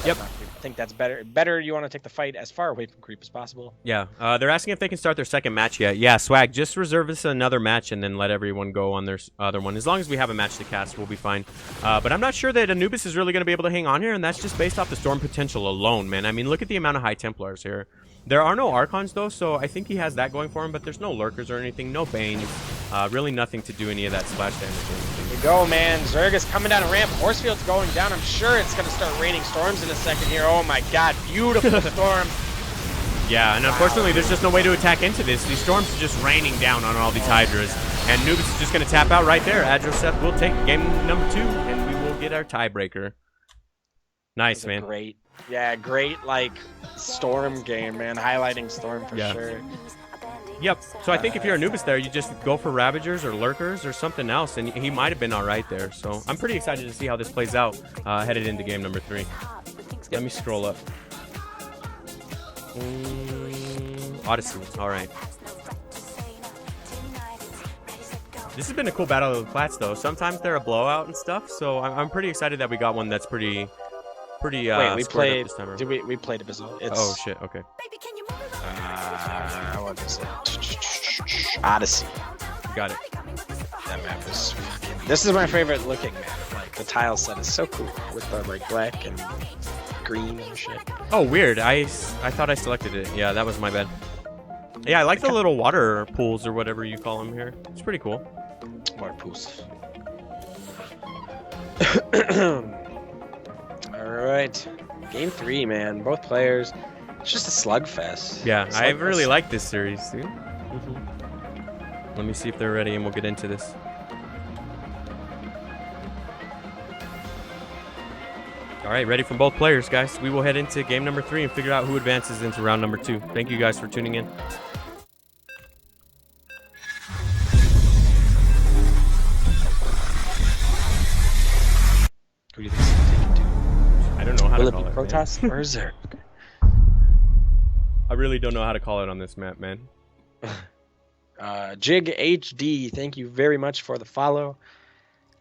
Yep. I think that's better. Better you want to take the fight as far away from creep as possible. Yeah. They're asking if they can start their second match yet. Yeah, Swag, just reserve us another match and then let everyone go on their other one. As long as we have a match to cast, we'll be fine. But I'm not sure that Anubis is really going to be able to hang on here, and that's just based off the storm potential alone, man. I mean, look at the amount of high Templars here. There are no Archons, though, so I think he has that going for him, but there's no Lurkers or anything, no Banes. Really nothing to do any of that splash damage. Here we go, man. Zerg is coming down a ramp. Horsefield's going down. I'm sure it's going to start raining storms in a second here. Oh, my God. Beautiful storm. Yeah, and unfortunately, there's just no way to attack into this. These storms are just raining down on all these Hydras, and Anubis is just going to tap out right there. Adroseth will take game number 2, and we will get our tiebreaker. Nice, man. Great. Yeah, great, like, storm game, man. Highlighting storm for sure. Yep. So I think if you're Anubis there, you just go for Ravagers or Lurkers or something else, and he might have been all right there. So I'm pretty excited to see how this plays out headed into game number 3. Let me scroll up. Odyssey. All right. This has been a cool battle of the Plats, though. Sometimes they're a blowout and stuff, so I'm pretty excited that we got one that's pretty Wait, we played. this time around. Did we played Abyssal? It's, Oh shit. Okay. what is it? Odyssey. Got it. That map is fucking. This is my favorite looking map. Like the tile set is so cool with the like black and green and shit. Oh, weird. I thought I selected it. Yeah, that was my bad. Yeah, I like the little water pools or whatever you call them here. It's pretty cool. Water pools. All right, game 3, man. Both players. It's just a slugfest. Yeah, I really like this series, dude. Let me see if they're ready, and we'll get into this. All right, ready from both players, guys. We will head into game number 3 and figure out who advances into round number 2. Thank you guys for tuning in. Who do you think it's taking to? I don't know how Will to it call be it. Protoss or Zerg? I really don't know how to call it on this map, man. Jig HD, thank you very much for the follow.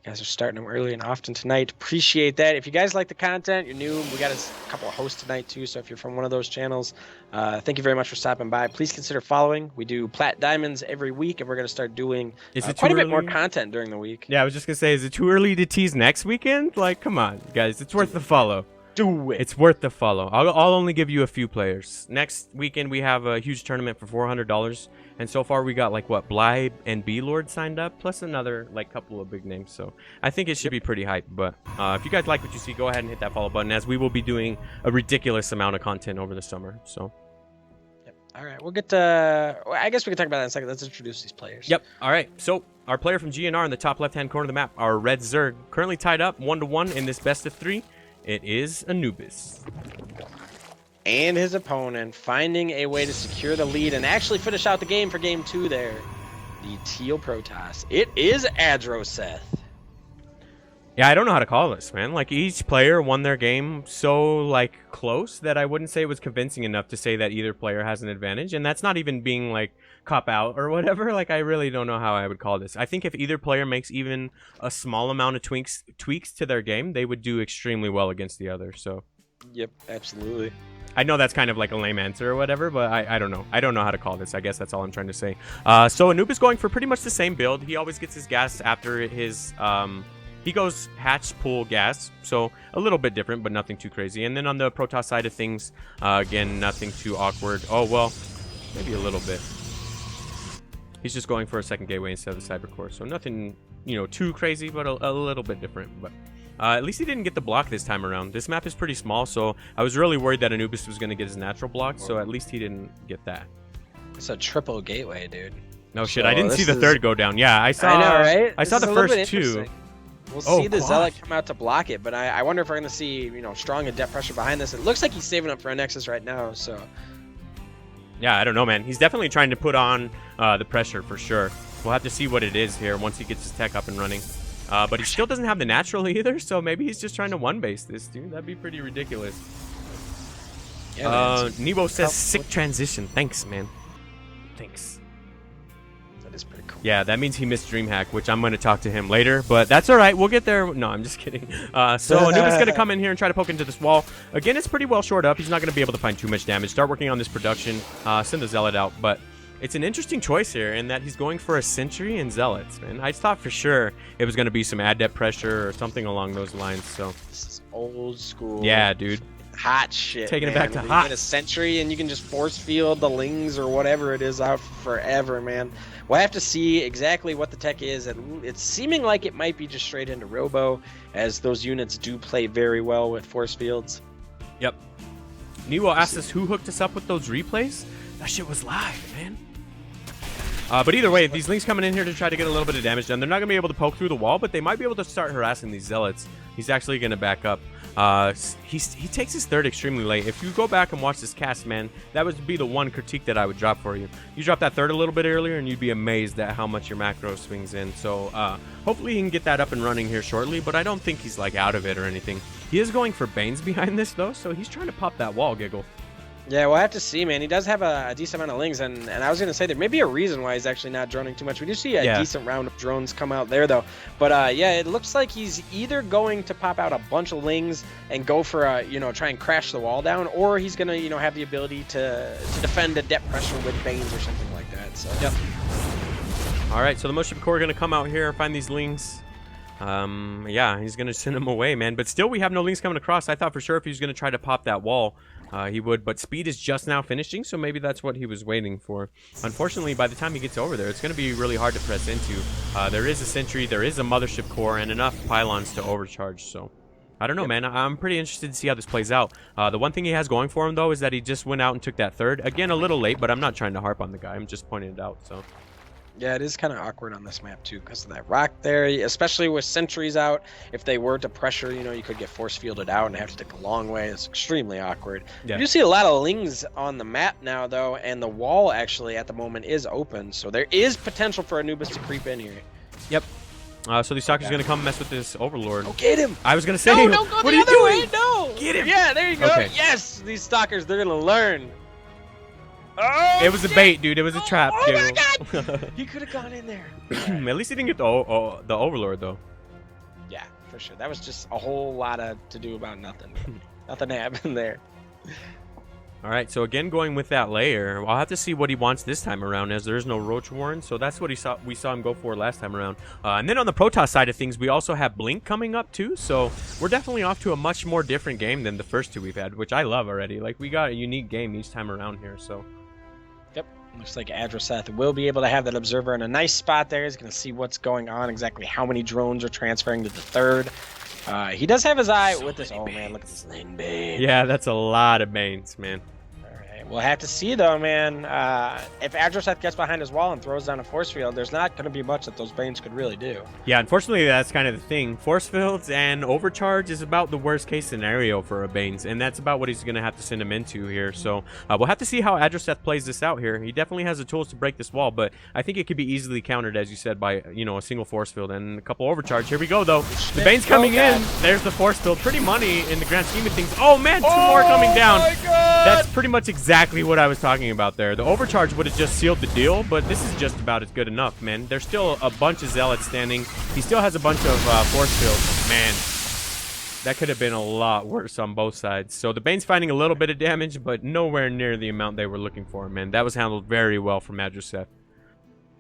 You guys are starting them early and often tonight. Appreciate that. If you guys like the content, you're new. We got a couple of hosts tonight too. So if you're from one of those channels, thank you very much for stopping by. Please consider following. We do Plat Diamonds every week, and we're going to start doing quite a bit more content during the week. Yeah, I was just gonna say, is it too early to tease next weekend? Like, come on, guys, it's worth the follow. Do it. It's worth the follow. I'll only give you a few players. Next weekend we have a huge tournament for $400, and so far we got like what, Blybe and B-Lord signed up, plus another like couple of big names. So I think it should be pretty hype. But if you guys like what you see, go ahead and hit that follow button, as we will be doing a ridiculous amount of content over the summer. So. Yep. All right, we'll get to. I guess we can talk about that in a second. Let's introduce these players. Yep. All right. So our player from GNR in the top left-hand corner of the map, our Red Zerg, currently tied up 1-1 in this best of 3. It is Anubis. And his opponent finding a way to secure the lead and actually finish out the game for game 2 there. The Teal Protoss. It is Adroseth. Yeah, I don't know how to call this, man. Like, each player won their game so, like, close that I wouldn't say it was convincing enough to say that either player has an advantage. And that's not even being, like, cop out or whatever. Like, I really don't know how I would call this. I think if either player makes even a small amount of tweaks to their game, they would do extremely well against the other. So, yep, absolutely. I know that's kind of like a lame answer or whatever, but I don't know. I don't know how to call this. I guess that's all I'm trying to say. So Anubis going for pretty much the same build. He always gets his gas after his... he goes hatch, pull, gas, so a little bit different, but nothing too crazy. And then on the Protoss side of things, again, nothing too awkward. Oh, well, maybe a little bit. He's just going for a second gateway instead of the Cyber Core, so nothing, you know, too crazy, but a little bit different. But at least he didn't get the block this time around. This map is pretty small, so I was really worried that Anubis was going to get his natural block, so at least he didn't get that. It's a triple gateway, dude. No shit, I didn't see the third go down. Yeah, I saw. I know, right? I saw the first 2. We'll see the Zealot come out to block it, but I wonder if we're going to see, you know, strong and depth pressure behind this. It looks like he's saving up for a Nexus right now, so... Yeah, I don't know, man. He's definitely trying to put on the pressure for sure. We'll have to see what it is here once he gets his tech up and running. But he still doesn't have the natural either, so maybe he's just trying to one-base this, dude. That'd be pretty ridiculous. Yeah, Nebo says, sick transition. Thanks, man. Thanks. That is pretty cool. Yeah, that means he missed DreamHack, which I'm going to talk to him later, but that's all right. We'll get there. No, I'm just kidding. So Anubis going to come in here and try to poke into this wall. Again, it's pretty well shored up. He's not going to be able to find too much damage. Start working on this production. Send the Zealot out, but it's an interesting choice here in that he's going for a Sentry and Zealots, man. I thought for sure it was going to be some adept pressure or something along those lines, so. This is old school. Yeah, dude. Hot shit, Taking man. it back to you hot. get a Sentry and you can just force field the Lings or whatever it is out forever, man. We'll have to see exactly what the tech is. And it's seeming like it might be just straight into Robo, as those units do play very well with force fields. Yep. Neo asked us who hooked us up with those replays. That shit was live, man. But either way, these Lings coming in here to try to get a little bit of damage done. They're not going to be able to poke through the wall, but they might be able to start harassing these Zealots. He's actually going to back up. He takes his third extremely late. If you go back and watch this cast, man, that would be the one critique that I would drop for you. You drop that third a little bit earlier, and you'd be amazed at how much your macro swings in. So hopefully he can get that up and running here shortly, but I don't think he's like out of it or anything. He is going for Banes behind this, though, so he's trying to pop that wall, Giggle. Yeah, we'll have to see, man. He does have a decent amount of Lings, and I was going to say there may be a reason why he's actually not droning too much. We do see a decent round of drones come out there, though. But, yeah, it looks like he's either going to pop out a bunch of Lings and go for a, try and crash the wall down, or he's going to, have the ability to defend a depth pressure with Banes or something like that. So, yep. All right, so the Motion Core are going to come out here, find these Lings. Yeah, he's going to send them away, man. But still, we have no Lings coming across. I thought for sure if he was going to try to pop that wall, he would, but speed is just now finishing, so maybe that's what he was waiting for. Unfortunately, by the time he gets over there, it's going to be really hard to press into. There is a Sentry, there is a Mothership Core, and enough pylons to overcharge, so I don't know, man. I'm pretty interested to see how this plays out. The one thing he has going for him, though, is that he just went out and took that third. Again, a little late, but I'm not trying to harp on the guy. I'm just pointing it out, so. Yeah, it is kind of awkward on this map, too, because of that rock there, especially with sentries out. If they were to pressure, you could get force fielded out and have to take a long way. It's extremely awkward. Yeah. You do see a lot of Lings on the map now, though, and the wall, actually, at the moment is open. So there is potential for Anubis to creep in here. Yep. So the Stalker's going to come mess with this Overlord. Oh, get him! I was going to say, no, don't go the other way! No! Get him! Yeah, there you go. Okay. Yes! These Stalkers, they're going to learn. Oh, it was a bait, dude. It was a trap. Oh my god! He could have gone in there. At least he didn't get the Overlord, though. Yeah, for sure. That was just a whole lot of to do about nothing. Nothing happened there. All right, so again, going with that layer, I'll have to see what he wants this time around, as there is no Roach Warren, so that's what we saw him go for last time around. And then on the Protoss side of things, we also have Blink coming up too, so we're definitely off to a much more different game than the first two we've had, which I love already. Like, we got a unique game each time around here, so. Yep, looks like Adroseth will be able to have that Observer in a nice spot there. He's going to see what's going on, exactly how many drones are transferring to the third. He does have his eye with this. Oh, man, look at this Lane Bane. Yeah, that's a lot of Banes, man. We'll have to see, though, man. If Adroseth gets behind his wall and throws down a force field, there's not going to be much that those Banes could really do. Yeah, unfortunately, that's kind of the thing. Force fields and overcharge is about the worst-case scenario for a Banes, and that's about what he's going to have to send him into here. So we'll have to see how Adroseth plays this out here. He definitely has the tools to break this wall, but I think it could be easily countered, as you said, by a single force field and a couple overcharge. Here we go, though. The Bane's coming in. There's the force field. Pretty money in the grand scheme of things. Oh, man, two more coming down. My God. That's pretty much exactly what I was talking about there. The overcharge would have just sealed the deal, but this is just about as good enough, man. There's still a bunch of Zealots standing. He still has a bunch of force fields. Man, that could have been a lot worse on both sides. So the Bane's finding a little bit of damage, but nowhere near the amount they were looking for, man. That was handled very well from Adroseth.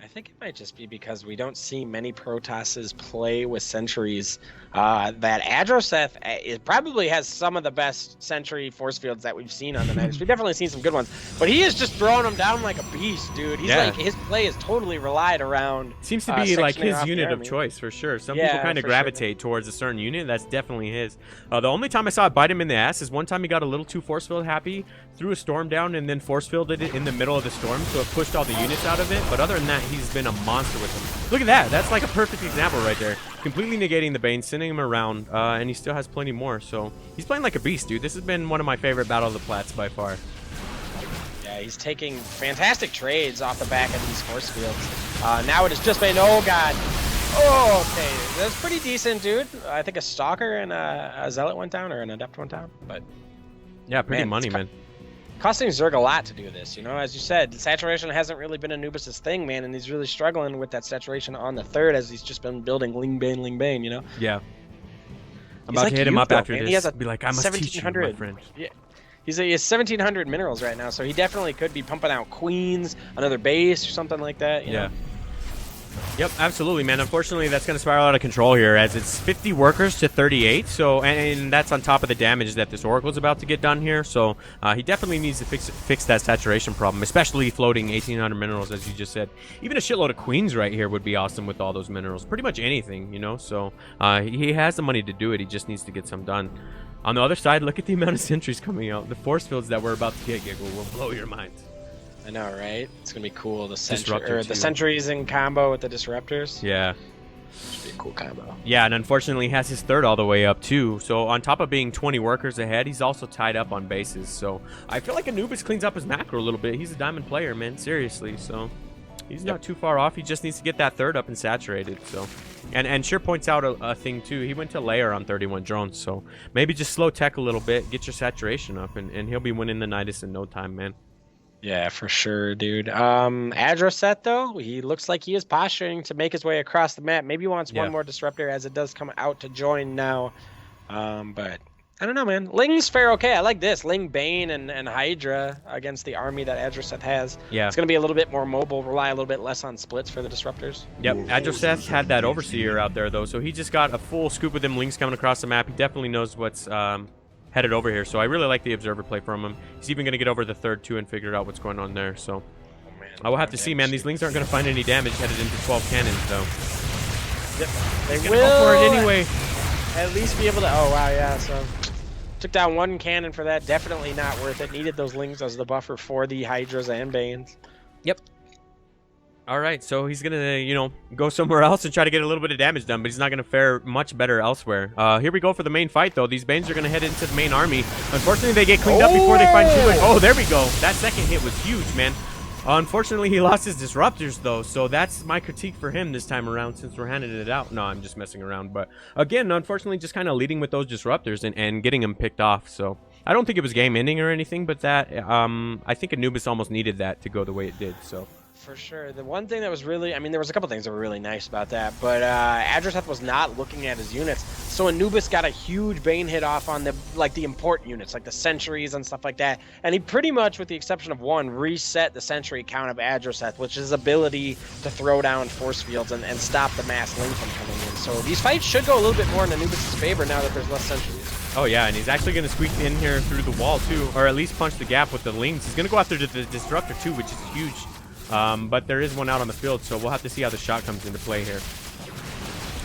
I think it might just be because we don't see many Protosses play with sentries. That Adroseth it probably has some of the best sentry force fields that we've seen on the Nydus. We've definitely seen some good ones, but he is just throwing them down like a beast, dude. He's like, his play is totally relied around. Seems to be like his unit of choice for sure. Some people kind of gravitate towards a certain unit. That's definitely his. The only time I saw it bite him in the ass is one time he got a little too force field happy, threw a storm down, and then force fielded it in the middle of the storm, so it pushed all the units out of it. But other than that, he's been a monster with them. Look at that. That's like a perfect example right there. Completely negating the Bane, sending him around, and he still has plenty more. So he's playing like a beast, dude. This has been one of my favorite Battle of the Plats by far. Yeah, he's taking fantastic trades off the back of these force fields. Now it has just been, oh god. Oh, okay, that's pretty decent, dude. I think a Stalker and a Zealot went down, or an Adept went down, but... Yeah, pretty money, man. Costing Zerg a lot to do this, you know? As you said, saturation hasn't really been Anubis' thing, man, and he's really struggling with that saturation on the third as he's just been building Ling Bane, you know? Yeah. I'm He's about like to hit him up after man. this. He has a Be like, I must teach you, my friend. Yeah. He has 1,700 minerals right now, so he definitely could be pumping out queens, another base, or something like that, you know? Yep, absolutely, man. Unfortunately, that's going to spiral out of control here as it's 50 workers to 38. So, and that's on top of the damage that this Oracle's about to get done here. So, he definitely needs to fix that saturation problem, especially floating 1,800 minerals, as you just said. Even a shitload of queens right here would be awesome with all those minerals. Pretty much anything, you know. So, he has the money to do it. He just needs to get some done. On the other side, look at the amount of sentries coming out. The force fields that we're about to get, Giggle, will blow your mind. I know, right? It's gonna be cool. The sentries in combo with the disruptors. Yeah. Should be a cool combo. Yeah, and unfortunately he has his third all the way up too. So on top of being 20 workers ahead, he's also tied up on bases. So I feel like Anubis cleans up his macro a little bit. He's a diamond player, man. Seriously. So he's not too far off. He just needs to get that third up and saturated. So, and Sure points out a thing too. He went to layer on 31 drones. So maybe just slow tech a little bit, get your saturation up, and he'll be winning the Nydus in no time, man. Yeah, for sure, dude. Adroseth, though, he looks like he is posturing to make his way across the map. Maybe he wants one more disruptor as it does come out to join now. But I don't know, man. Ling's fair okay. I like this. Ling, Bane, and Hydra against the army that Adroseth has. Yeah. It's going to be a little bit more mobile, rely a little bit less on splits for the disruptors. Yep, Adroseth had that Overseer out there, though, so he just got a full scoop with him. Ling's coming across the map. He definitely knows what's... headed over here, so I really like the observer play from him. He's even going to get over the third too and figure out what's going on there. So I will have to see, man. These Lings aren't going to find any damage headed into 12 cannons, though. Yep, they will go for it anyway. At least be able to. Oh wow, yeah. So took down one cannon for that. Definitely not worth it. Needed those Lings as the buffer for the Hydras and Banes. Yep. All right, so he's going to, you know, go somewhere else and try to get a little bit of damage done, but he's not going to fare much better elsewhere. Here we go for the main fight, though. These Banes are going to head into the main army. Unfortunately, they get cleaned up before they find too much. Oh, there we go. That second hit was huge, man. Unfortunately, he lost his disruptors, though, so that's my critique for him this time around since we're handing it out. No, I'm just messing around, but again, unfortunately, just kind of leading with those disruptors and getting him picked off, so... I don't think it was game-ending or anything, but that, I think Anubis almost needed that to go the way it did, so... For sure. The one thing that was really, I mean, there was a couple things that were really nice about that, but Adroseth was not looking at his units, so Anubis got a huge Bane hit off on the important units, like the sentries and stuff like that, and he pretty much, with the exception of one, reset the sentry count of Adroseth, which is his ability to throw down force fields and stop the mass link from coming in. So these fights should go a little bit more in Anubis' favor now that there's less sentries. Oh yeah, and he's actually going to squeak in here through the wall too, or at least punch the gap with the Lings. He's going to go after the disruptor too, which is huge. But there is one out on the field, so we'll have to see how the shot comes into play here.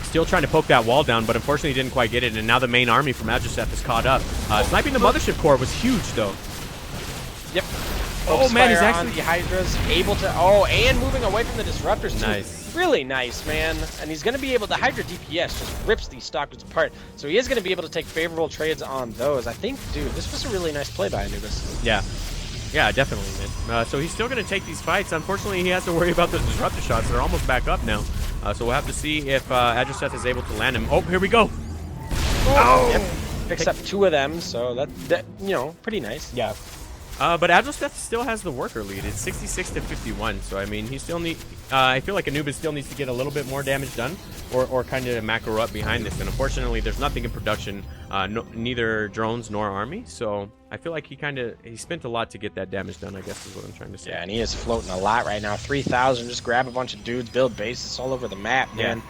Still trying to poke that wall down, but unfortunately didn't quite get it, and now the main army from Adroseth is caught up. Sniping the Mothership Core was huge, though. Yep. Oh, man, he's actually... on the Hydras, able to... Oh, and moving away from the disruptors, too. Nice. Really nice, man. And he's going to be able... The Hydra DPS just rips these Stalkers apart, so he is going to be able to take favorable trades on those. I think, dude, this was a really nice play by Anubis. Yeah. Yeah, definitely, man. So he's still going to take these fights. Unfortunately, he has to worry about the disruptor shots. They're almost back up now. So we'll have to see if Adroseth is able to land him. Oh, here we go. Oh! Yep. Picks up two of them, so that you know, pretty nice. Yeah. But Adroseth still has the worker lead. It's 66 to 51. So, I mean, he still need... I feel like Anubis still needs to get a little bit more damage done or kind of macro up behind this. And unfortunately, there's nothing in production, neither drones nor army. So I feel like he spent a lot to get that damage done, I guess is what I'm trying to say. Yeah, and he is floating a lot right now. 3,000, just grab a bunch of dudes, build bases all over the map, man.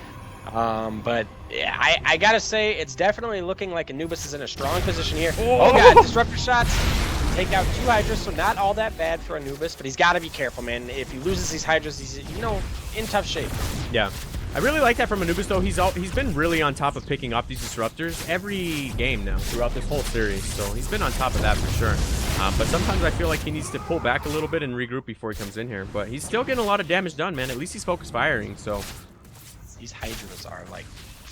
Yeah. But yeah, I gotta say, it's definitely looking like Anubis is in a strong position here. Oh god, disruptor shots. Take out two Hydras, so not all that bad for Anubis, but he's got to be careful, man. If he loses these Hydras, he's, you know, in tough shape. Yeah. I really like that from Anubis, though. He's been really on top of picking off these disruptors every game now throughout this whole series, so he's been on top of that for sure. But sometimes I feel like he needs to pull back a little bit and regroup before he comes in here. But he's still getting a lot of damage done, man. At least he's focused firing, so... These Hydras are, like,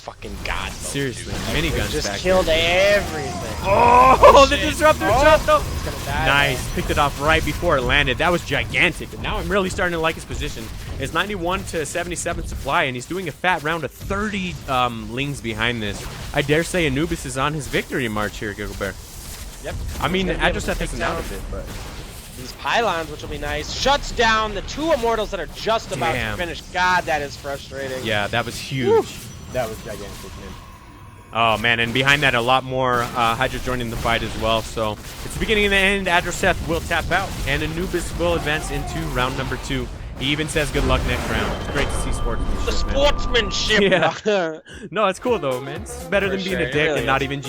fucking god. Seriously, miniguns Just back killed here. everything. Oh, the shit. disruptor Oh, shot though. It's gonna die. Nice, picked it off right before it landed. That was gigantic, and now I'm really starting to like his position. It's 91 to 77 supply, and he's doing a fat round of 30 lings behind this. I dare say Anubis is on his victory march here, GIGGLEBEAR. Yep. I mean, He's gonna be able to Adroseth take isn't out down of it, but these pylons, which will be nice. Shuts down the 2 immortals that are just about to Damn. finish. God, that is frustrating. yeah, that was huge. Woo. That was gigantic, man. Oh man, and behind that, a lot more Hydra joining the fight as well. So it's the beginning and the end. Adroseth will tap out, and Anubis will advance into round number 2. He even says good luck next round. It's great to see sportsmanship. The sportsmanship. Yeah. No, it's cool though, man. It's better For than being sure, a it dick really and not is. even